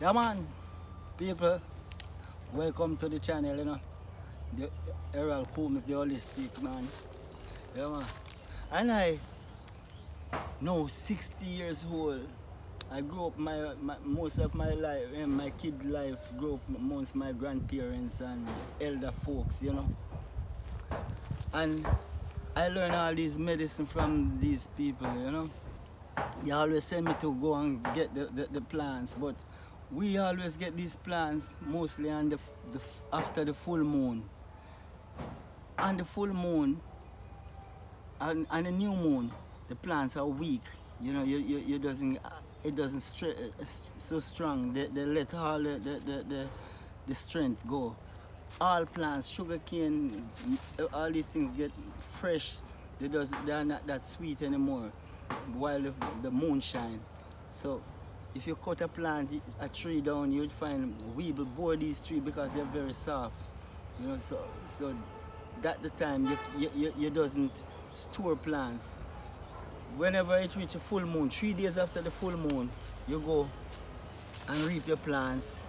Yeah man, people, welcome to the channel, The Errol Coombs, the holistic man. Yeah man. And I now 60 years old. I grew up most of my life, my kid life grew up amongst my grandparents and elder folks, And I learned all these medicine from these people. They always send me to go and get the plants, but we always get these plants mostly on after the full moon. On the full moon and the new moon, the plants are weak. It doesn't so strong. They let all the strength go. All plants, sugarcane, all these things get fresh. They are not that sweet anymore while the moon shine. So if you cut a tree down, you'd find weevil bore these trees because they're very soft. So that the time you doesn't store plants. Whenever it reaches a full moon, 3 days after the full moon, you go and reap your plants.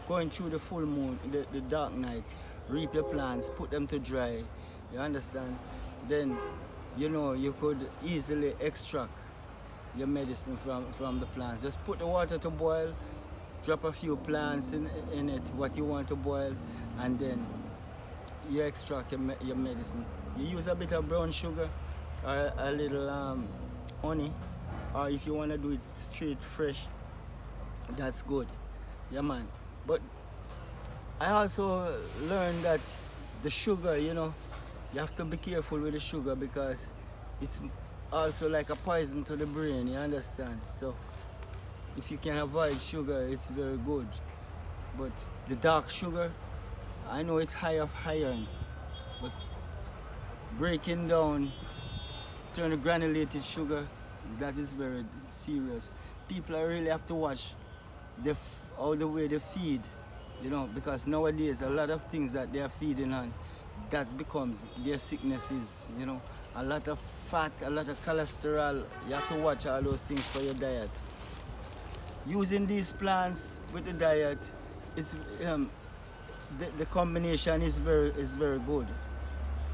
Going through the full moon, the dark night, reap your plants, put them to dry. You understand? Then you could easily extract your medicine from the plants. Just put the water to boil, drop a few plants in it, what you want to boil, and then you extract your medicine. You use a bit of brown sugar or a little honey, or if you want to do it straight fresh, that's good. Yeah man. But I also learned that the sugar, you have to be careful with the sugar because it's also like a poison to the brain, you understand? So if you can avoid sugar, it's very good. But the dark sugar, I know it's high of iron, but breaking down, turn the granulated sugar, that is very serious. People really have to watch all the way they feed, because nowadays a lot of things that they are feeding on, that becomes their sicknesses, a lot of fat, a lot of cholesterol. You have to watch all those things for your diet. Using these plants with the diet, it's the combination is very good.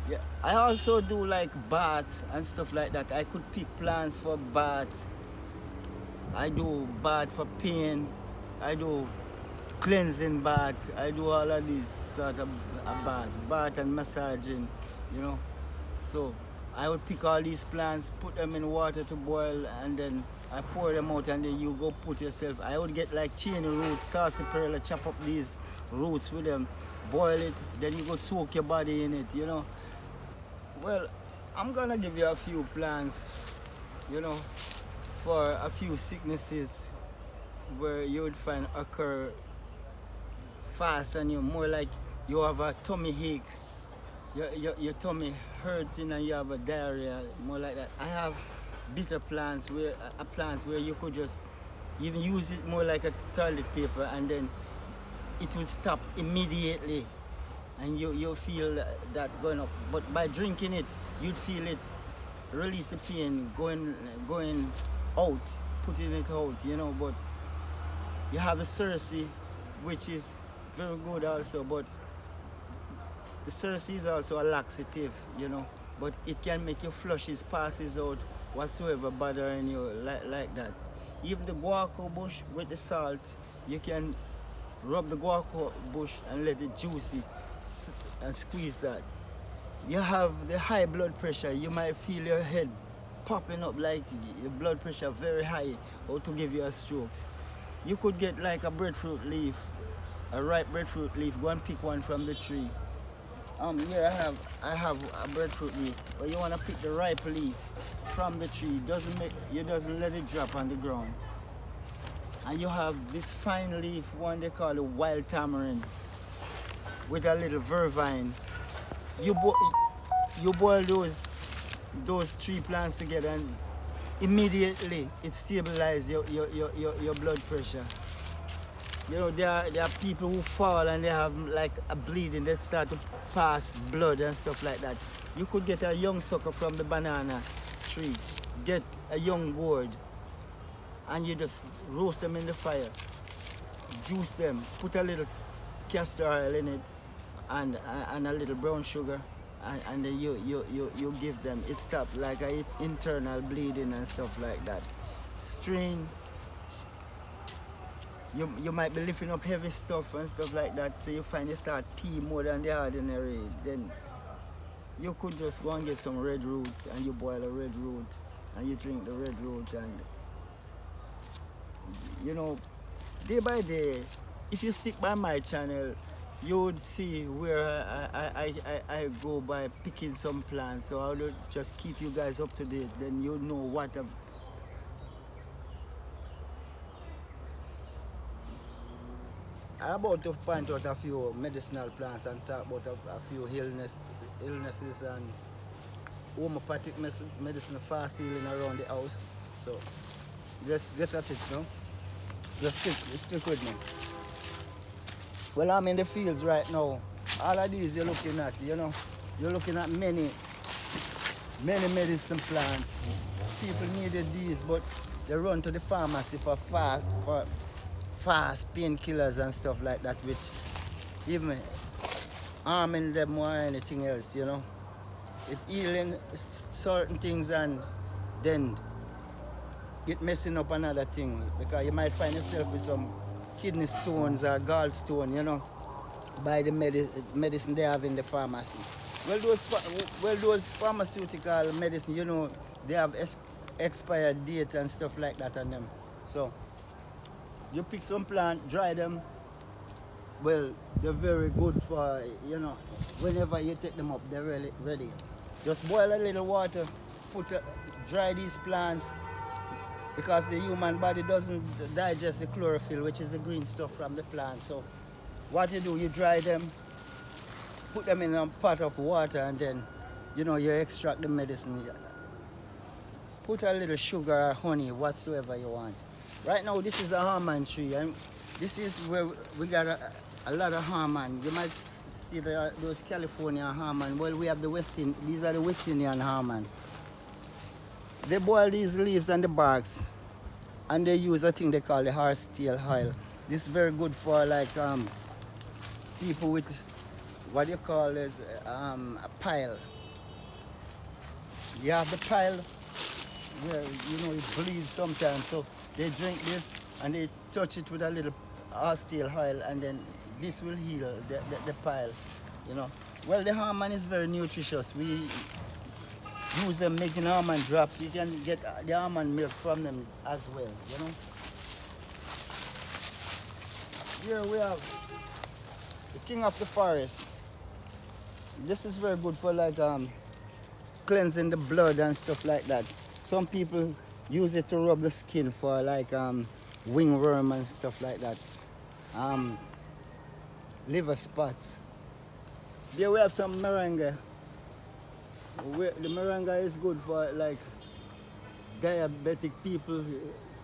Yeah, I also do like baths and stuff like that. I could pick plants for baths. I do bath for pain. I do cleansing bath. I do all of these sort of bath and massaging, So I would pick all these plants, put them in water to boil, and then I pour them out, and then you go put yourself. I would get like chain roots, sarsaparilla, chop up these roots with them, boil it, then you go soak your body in it, Well, I'm gonna give you a few plants, for a few sicknesses where you would find occur fast, and you're more like you have a tummy ache, your tummy hurting, and you have a diarrhea, more like that. I have bitter plants, a plant where you could just even use it more like a toilet paper, and then it would stop immediately, and you feel that going up. But by drinking it, you'd feel it release the pain going out, putting it out, But you have a cerci, which is very good also, but the cerci is also a laxative, but it can make your flushes, passes out, whatsoever bothering you like that. Even the guaco bush with the salt, you can rub the guaco bush and let it juicy and squeeze that. You have the high blood pressure, you might feel your head popping up like your blood pressure very high, or to give you a stroke. You could get like a breadfruit leaf, a ripe breadfruit leaf. Go and pick one from the tree. Here I have a breadfruit leaf. But you want to pick the ripe leaf from the tree. You doesn't let it drop on the ground. And you have this fine leaf, one they call a wild tamarind, with a little vervine. You boil those 3 plants together, and immediately it stabilizes your blood pressure. There are people who fall and they have like a bleeding, they start to pass blood and stuff like that. You could get a young sucker from the banana tree, get a young gourd, and you just roast them in the fire. juice them, put a little castor oil in it, and a little brown sugar, and then you give them. It stops like a internal bleeding and stuff like that. Strain. You might be lifting up heavy stuff and stuff like that, so you find you start pee more than the ordinary. Then you could just go and get some red root, and you boil a red root, and you drink the red root, and you know, day by day, if you stick by my channel, you would see where I go by picking some plants. So I will just keep you guys up to date. Then you know what I'm. I'm about to point out a few medicinal plants and talk about a few illnesses and homeopathic medicine fast healing around the house. So let's get at it now. Just stick with me. Well, I'm in the fields right now. All of these you're looking at, you know, you're looking at many medicine plants. People needed these, but they run to the pharmacy for fast painkillers and stuff like that, which even harming them more than anything else, you know. It healing certain things and then it messing up another thing, because you might find yourself with some kidney stones or gallstone, you know, by the medicine they have in the pharmacy. Well, those pharmaceutical medicine, you know, they have expired date and stuff like that on them. So you pick some plant, dry them. Well, they're very good for, you know, whenever you take them up, they're really ready. Just boil a little water, dry these plants, because the human body doesn't digest the chlorophyll, which is the green stuff from the plant. So what you do, you dry them, put them in a pot of water, and then, you know, you extract the medicine. Put a little sugar or honey, whatsoever you want. Right now, this is a harman tree, and this is where we got a lot of harman. You might see those California harman. Well, we have these are the West Indian harman. They boil these leaves and the barks, and they use a thing they call the horsetail oil. This is very good for like people with what do you call it, a pile. You have the pile where, you know, it bleeds sometimes, so they drink this and they touch it with a little horsetail oil, and then this will heal the pile, you know. Well, the harman is very nutritious. We use them making almond drops. You can get the almond milk from them as well, you know. Here we have the king of the forest. This is very good for like cleansing the blood and stuff like that. Some people use it to rub the skin for like wingworm and stuff like that. Liver spots. Here we have some moringa. The moringa is good for like diabetic people,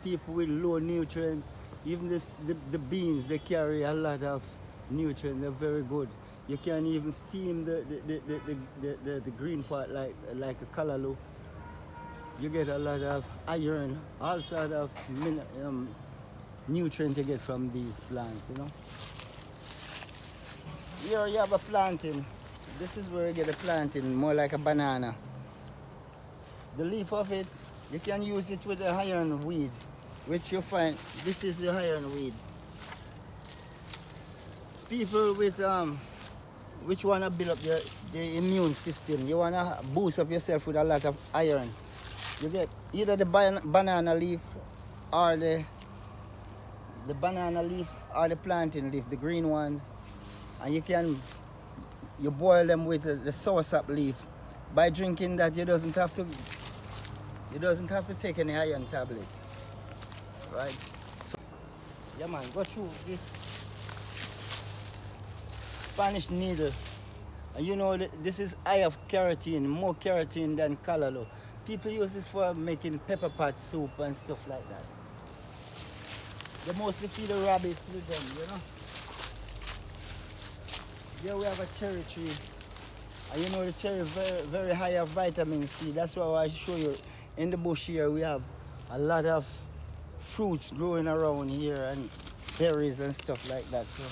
people with low nutrient. Even the beans, they carry a lot of nutrient. They're very good. You can even steam the green part like a callaloo. You get a lot of iron, all sort of nutrients you get from these plants, you know. Here you have a plantain. This is where you get a plantain, more like a banana. The leaf of it, you can use it with a iron weed, which you find, this is the iron weed. People with which want to build up the immune system, you want to boost up yourself with a lot of iron. You get either the banana leaf or the banana leaf or the plantain leaf, the green ones, and you boil them with the soursop leaf. By drinking that, you doesn't have to take any iron tablets, right? So, yeah man, go through this Spanish needle, and you know this is high of keratin, more keratin than callaloo. People use this for making pepper pot soup and stuff like that. They mostly feed the rabbits with them, you know. Here we have a cherry tree. And you know the cherry very, very high of vitamin C. That's why I show you in the bush here we have a lot of fruits growing around here, and berries and stuff like that. So,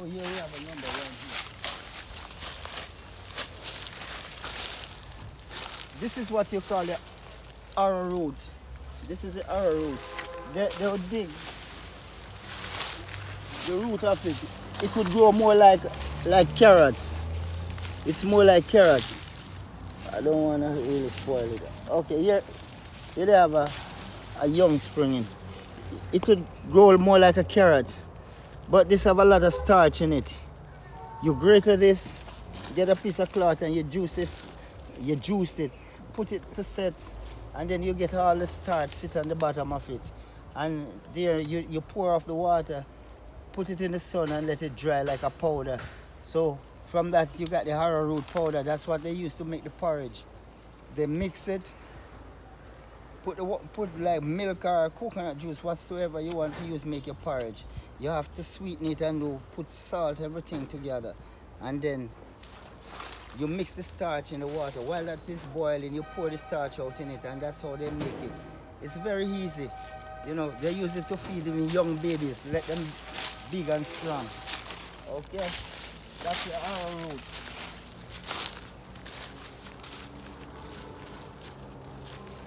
oh, here we have a number one here. This is what you call the arrowroot. This is the arrowroot. They would dig the root of it. It would grow more like carrots. It's more like carrots. I don't want to really spoil it. Okay, here they have a young springing. It would grow more like a carrot, but this have a lot of starch in it. You grate this, get a piece of cloth and you juice it, put it to set, and then you get all the starch sit on the bottom of it. And there you pour off the water, put it in the sun and let it dry like a powder. So from that you got the arrowroot powder. That's what they use to make the porridge. They mix it, put like milk or coconut juice, whatsoever you want to use, make your porridge. You have to sweeten it and put salt, everything together, and then you mix the starch in the water. While that is boiling, you pour the starch out in it, and that's how they make it. It's very easy. You know, they use it to feed them young babies, let them big and strong. Okay, that's the arrowroot.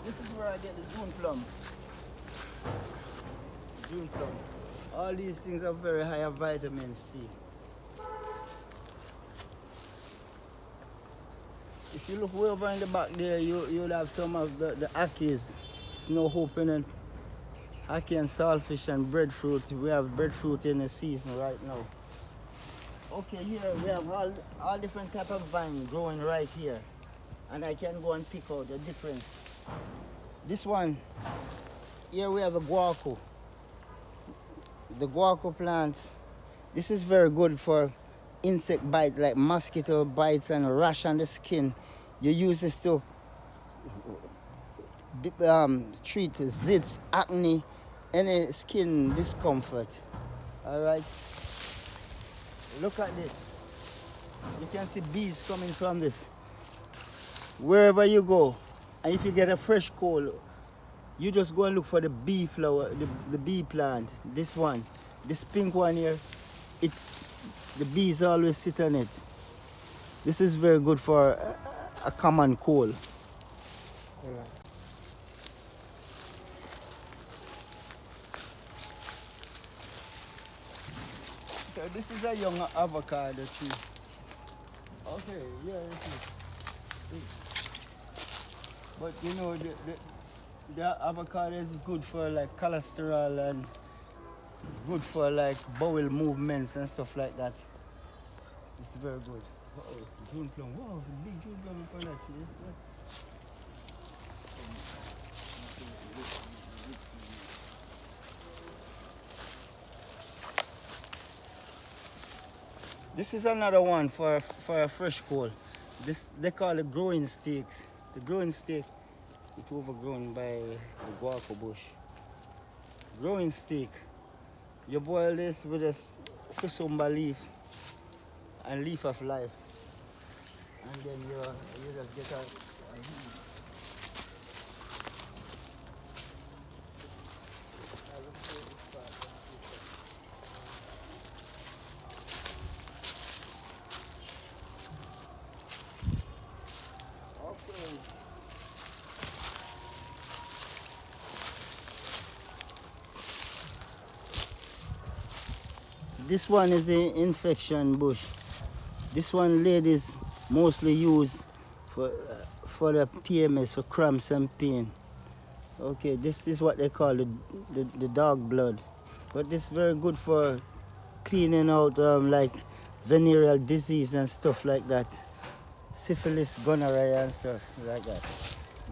This is where I get the June plum. June plum. All these things are very high of vitamin C. If you look way over in the back there, you'll have some of the ackies, snow hoop in it, ackee and saltfish and breadfruit. We have breadfruit in the season right now. Okay, here we have all different type of vine growing right here, and I can go and pick out the difference. This one, here we have a guaco. The guaco plant, this is very good for insect bites like mosquito bites and rash on the skin. You use this to treat zits, acne, any skin discomfort. All right. Look at this. You can see bees coming from this. Wherever you go, and if you get a fresh cold, you just go and look for the bee flower, the bee plant. This one, this pink one here, the bees always sit on it. This is very good for a common cold. Right. Okay, this is a young avocado tree. Okay, yeah, it is. But you know, the avocado is good for like cholesterol and good for like bowel movements and stuff like that. It's very good. Uh-oh, June plum. Wow, the big June plum on that tree. This is another one for a fresh coal. This they call it growing stakes. The growing stake, it's overgrown by the guaco bush. Growing stake. You boil this with a susumba leaf and leaf of life, and then you just get a This one is the infection bush. This one ladies mostly use for the PMS, for cramps and pain. Okay, this is what they call the dog blood. But this is very good for cleaning out like venereal disease and stuff like that. Syphilis, gonorrhea and stuff like that.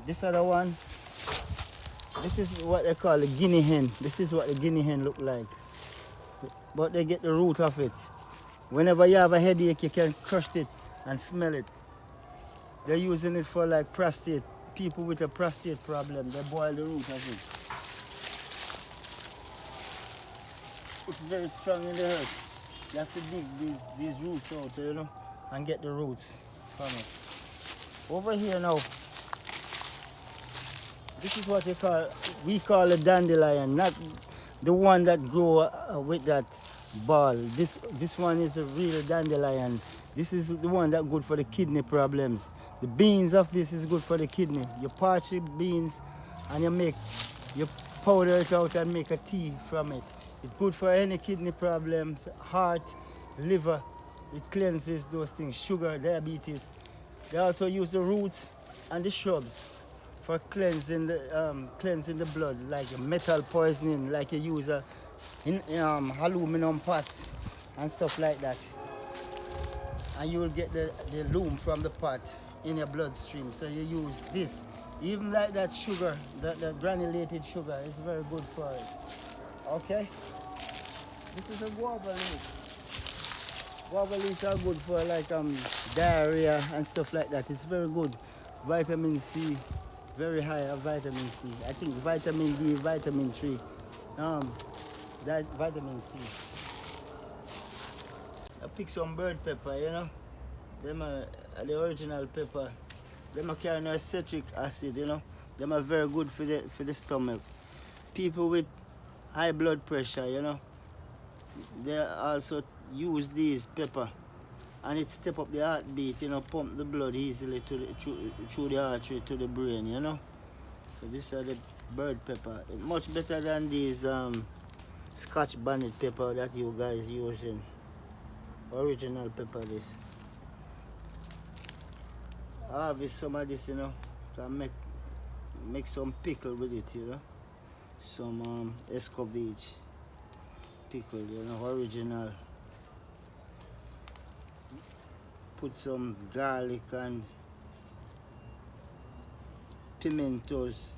This other one, this is what they call a guinea hen. This is what the guinea hen look like. But they get the root of it. Whenever you have a headache, you can crush it and smell it. They're using it for like prostate. People with a prostate problem, they boil the root of it. It's very strong in the earth. You have to dig these roots out, you know, and get the roots from it. Over here now, this is what we call a dandelion. the one that grow with that ball. This one is a real dandelion. This is the one that good for the kidney problems. The beans of this is good for the kidney. You parch the beans and you powder it out and make a tea from it. It's good for any kidney problems, heart, liver. It cleanses those things, sugar, diabetes. They also use the roots and the shrubs for cleansing the blood, like metal poisoning, like you use aluminum pots and stuff like that. And you will get the lume from the pot in your bloodstream. So you use this. Even like that sugar, that granulated sugar, is very good for it. Okay? This is a guava leaf. Guava leaves are good for like diarrhea and stuff like that. It's very good. Vitamin C, very high of vitamin C. I think vitamin D, vitamin 3. That vitamin C. I pick some bird pepper, you know. Them are the original pepper. Them are carrying no citric acid, you know. Them are very good for the stomach. People with high blood pressure, you know, they also use these pepper, and it step up the heartbeat, you know, pump the blood easily through the artery to the brain, you know. So these are the bird pepper. It's much better than these Scotch bonnet pepper that you guys using. Original pepper this. I harvest some of this, you know, to make some pickle with it, you know. Some escovitch pickle, you know, original. Put some garlic and pimentos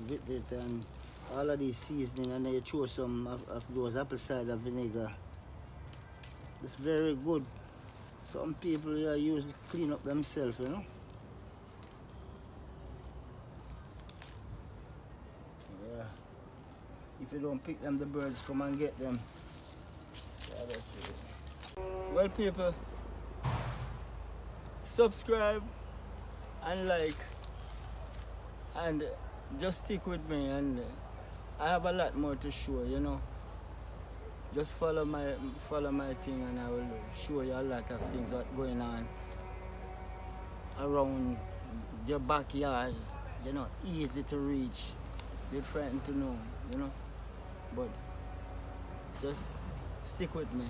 with it and all of these seasoning, and then you throw some of those apple cider vinegar. It's very good. Some people here use it to clean up themselves, you know. Yeah. If you don't pick them, the birds come and get them. Yeah, that's it. Well, people, subscribe and like, and just stick with me, and I have a lot more to show, you know. Just follow my thing, and I will show you a lot of things what's going on around your backyard, you know, easy to reach. You're frightened to know, you know, but just stick with me.